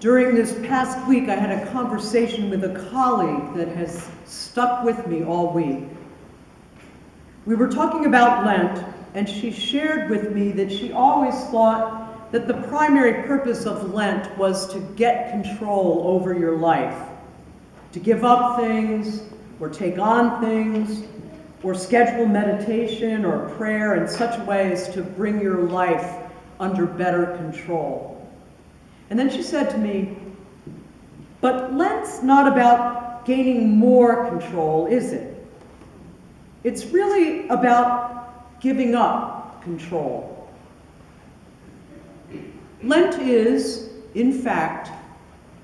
During this past week, I had a conversation with a colleague that has stuck with me all week. We were talking about Lent, and she shared with me that she always thought that the primary purpose of Lent was to get control over your life, to give up things, or take on things, or schedule meditation or prayer in such a way as to bring your life under better control. And then she said to me, but Lent's not about gaining more control, is it? It's really about giving up control. Lent is, in fact,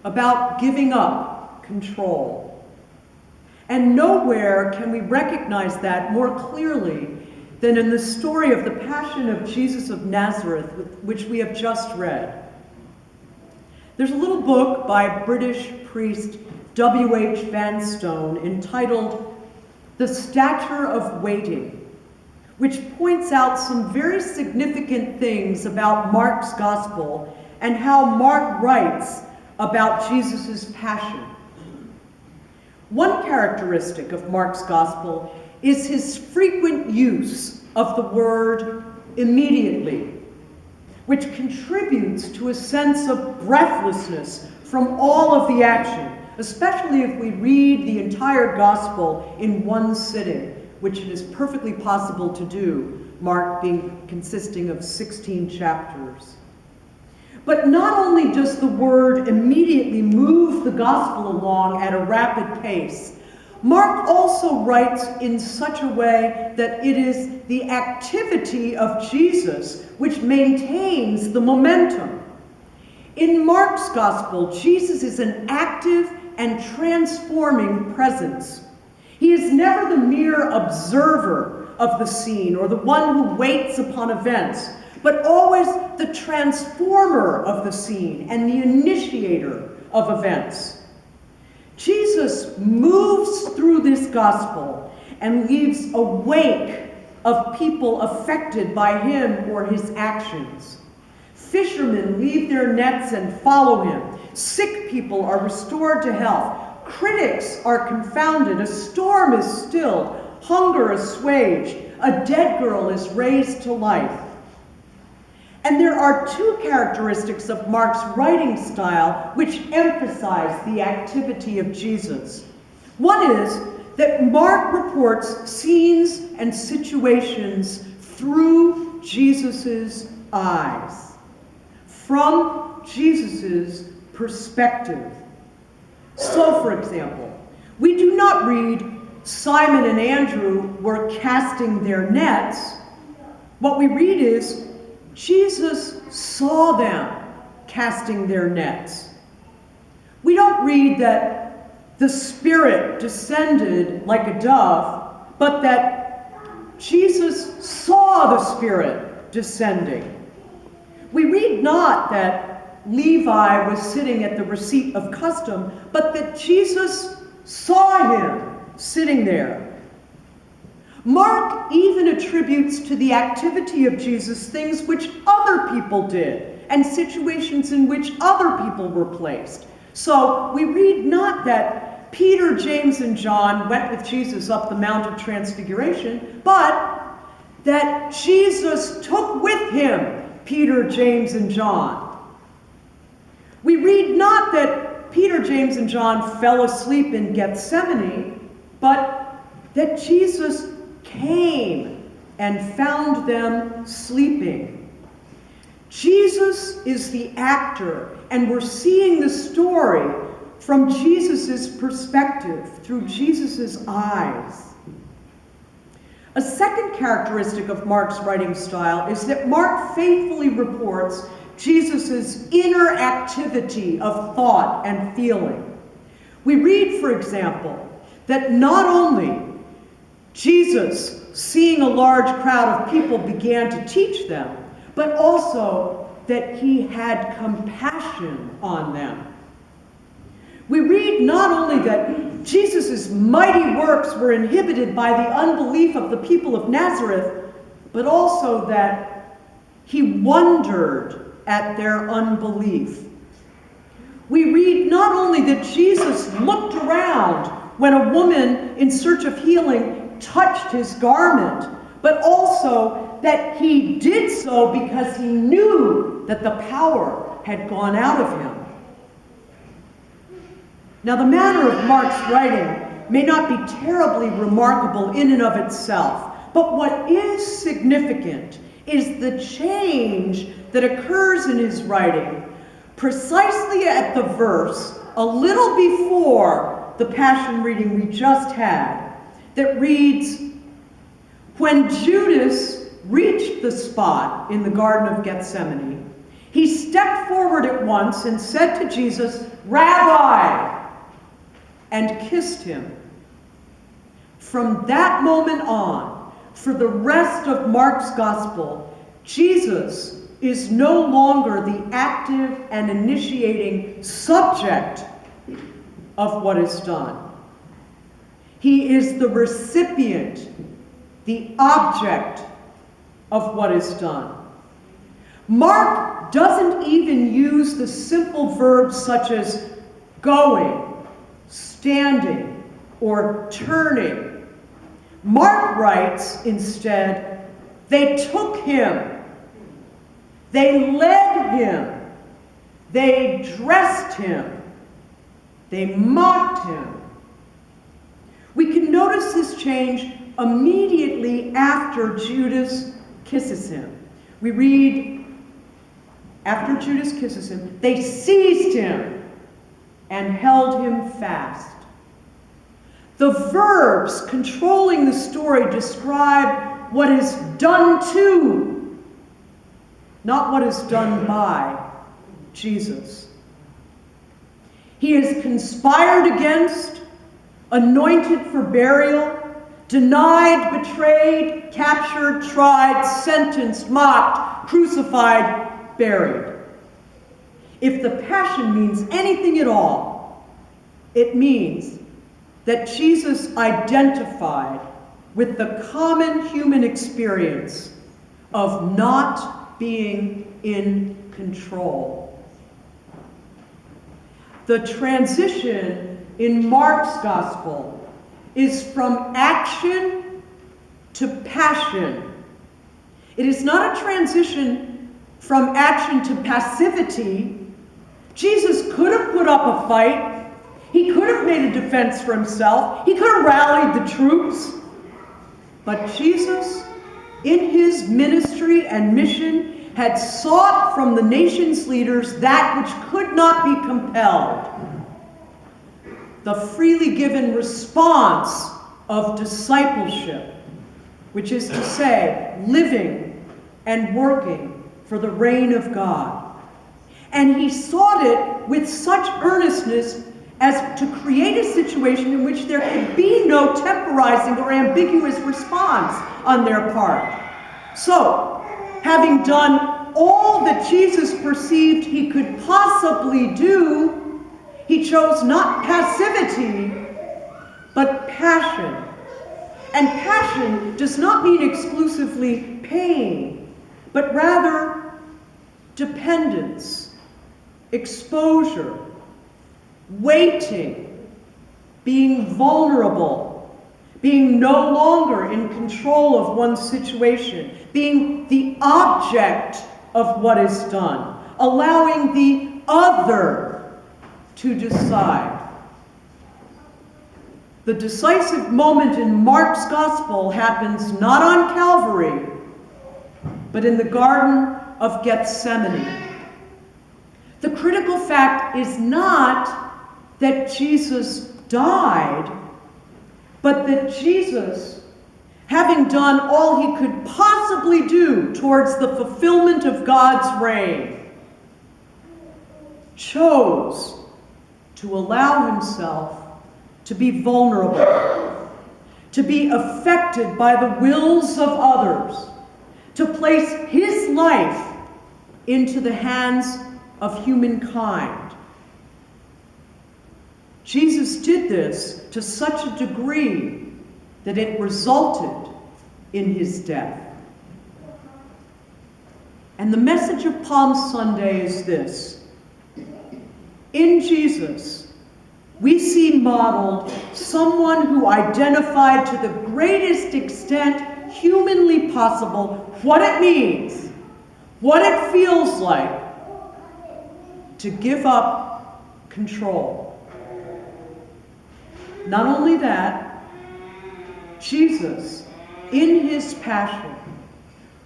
about giving up control. And nowhere can we recognize that more clearly than in the story of the Passion of Jesus of Nazareth, which we have just read. There's a little book by British priest W.H. Vanstone entitled The Stature of Waiting, which points out some very significant things about Mark's gospel and how Mark writes about Jesus' passion. One characteristic of Mark's gospel is his frequent use of the word immediately, which contributes to a sense of breathlessness from all of the action, especially if we read the entire gospel in one sitting, which it is perfectly possible to do, Mark consisting of 16 chapters. But not only does the word immediately move the gospel along at a rapid pace, Mark also writes in such a way that it is the activity of Jesus which maintains the momentum. In Mark's gospel, Jesus is an active and transforming presence. He is never the mere observer of the scene or the one who waits upon events, but always the transformer of the scene and the initiator of events. Jesus moves through this gospel and leaves a wake of people affected by him or his actions. Fishermen leave their nets and follow him. Sick people are restored to health. Critics are confounded. A storm is stilled. Hunger assuaged. A dead girl is raised to life. And there are two characteristics of Mark's writing style which emphasize the activity of Jesus. One is that Mark reports scenes and situations through Jesus' eyes, from Jesus' perspective. So, for example, we do not read Simon and Andrew were casting their nets. What we read is Jesus saw them casting their nets. We don't read that the Spirit descended like a dove, but that Jesus saw the Spirit descending. We read not that Levi was sitting at the receipt of custom, but that Jesus saw him sitting there. Mark even attributes to the activity of Jesus things which other people did and situations in which other people were placed. So we read not that Peter, James, and John went with Jesus up the Mount of Transfiguration, but that Jesus took with him Peter, James, and John. We read not that Peter, James, and John fell asleep in Gethsemane, but that Jesus came and found them sleeping. Jesus is the actor, and we're seeing the story from Jesus' perspective, through Jesus' eyes. A second characteristic of Mark's writing style is that Mark faithfully reports Jesus' inner activity of thought and feeling. We read, for example, that not only Jesus, seeing a large crowd of people, began to teach them, but also that he had compassion on them. We read not only that Jesus' mighty works were inhibited by the unbelief of the people of Nazareth, but also that he wondered at their unbelief. we read not only that Jesus looked around when a woman in search of healing touched his garment, but also that he did so because he knew that the power had gone out of him. Now, the manner of Mark's writing may not be terribly remarkable in and of itself, but what is significant is the change that occurs in his writing precisely at the verse a little before the Passion reading we just had, that reads, "When Judas reached the spot in the Garden of Gethsemane, he stepped forward at once and said to Jesus, 'Rabbi,' and kissed him." From that moment on, for the rest of Mark's gospel, Jesus is no longer the active and initiating subject of what is done. He is the recipient, the object of what is done. Mark doesn't even use the simple verbs such as going, standing, or turning. Mark writes instead, they took him, they led him, they dressed him, they mocked him. We can notice this change immediately after Judas kisses him. We read, after Judas kisses him, they seized him and held him fast. The verbs controlling the story describe what is done to, not what is done by, Jesus. He is conspired against, anointed for burial, denied, betrayed, captured, tried, sentenced, mocked, crucified, buried. If the Passion means anything at all, it means that Jesus identified with the common human experience of not being in control. The transition in Mark's gospel is from action to passion. It is not a transition from action to passivity. Jesus could have put up a fight. He could have made a defense for himself. He could have rallied the troops. But Jesus, in his ministry and mission, had sought from the nation's leaders that which could not be compelled: the freely given response of discipleship, which is to say, living and working for the reign of God. And he sought it with such earnestness as to create a situation in which there could be no temporizing or ambiguous response on their part. So, having done all that Jesus perceived he could possibly do, he chose not passivity, but passion. And passion does not mean exclusively pain, but rather dependence, exposure, waiting, being vulnerable, being no longer in control of one's situation, being the object of what is done, allowing the other to decide. The decisive moment in Mark's gospel happens not on Calvary, but in the Garden of Gethsemane. The critical fact is not that Jesus died, but that Jesus, having done all he could possibly do towards the fulfillment of God's reign, chose to allow himself to be vulnerable, to be affected by the wills of others, to place his life into the hands of humankind. Jesus did this to such a degree that it resulted in his death. And the message of Palm Sunday is this: In Jesus, we see modeled someone who identified to the greatest extent humanly possible what it means, what it feels like to give up control. Not only that, Jesus, in his passion,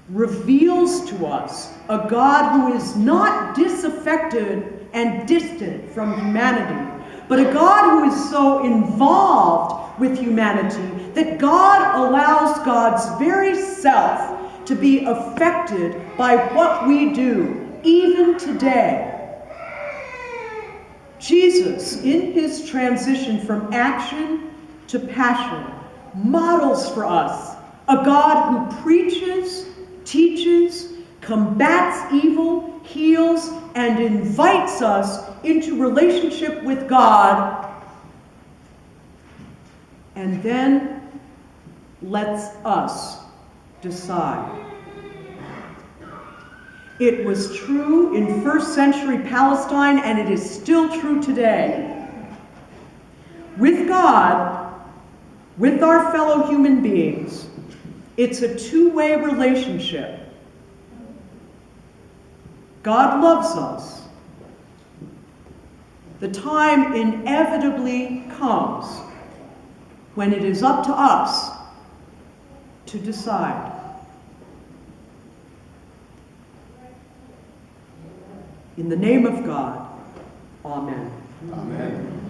reveals to us a God who is not disaffected and distant from humanity, but a God who is so involved with humanity that God allows God's very self to be affected by what we do, even today. Jesus, in his transition from action to passion, models for us a God who preaches, teaches, combats evil, heals, and invites us into relationship with God, and then lets us decide. It was true in first century Palestine, and it is still true today. With God, with our fellow human beings, it's a two-way relationship. God loves us. The time inevitably comes when it is up to us to decide. In the name of God, amen. Amen.